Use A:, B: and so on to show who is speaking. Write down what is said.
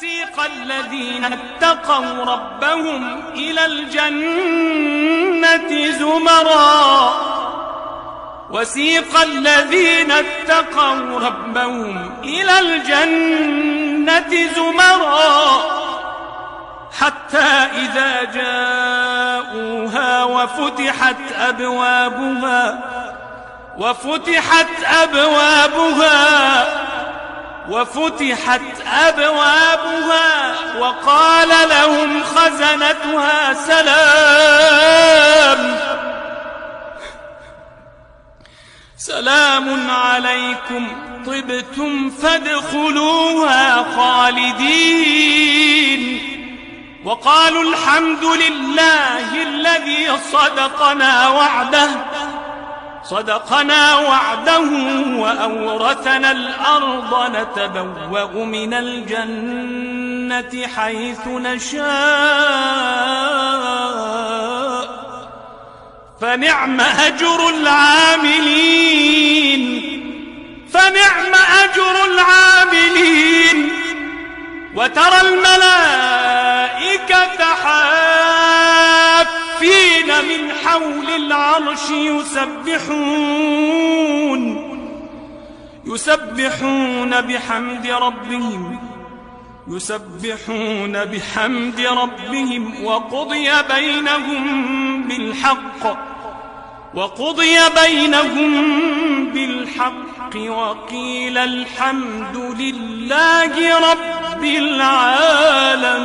A: وسيق الذين اتقوا ربهم إلى الجنة زمرا وسيق الذين اتقوا ربهم إلى الجنة زمرا حتى إذا جاءوها وفتحت أبوابها وقال لهم خزنتها سلام عليكم طبتم فادخلوها خالدين وقالوا الحمد لله الذي صدقنا وعده وأورثنا الأرض نتبوأ من الجنة حيث نشاء فنعم أجر العاملين وترى الملائكة حافين من حول العرش يسبحون بحمد ربهم وقضي بينهم بالحق وقيل الحمد لله رب العالمين.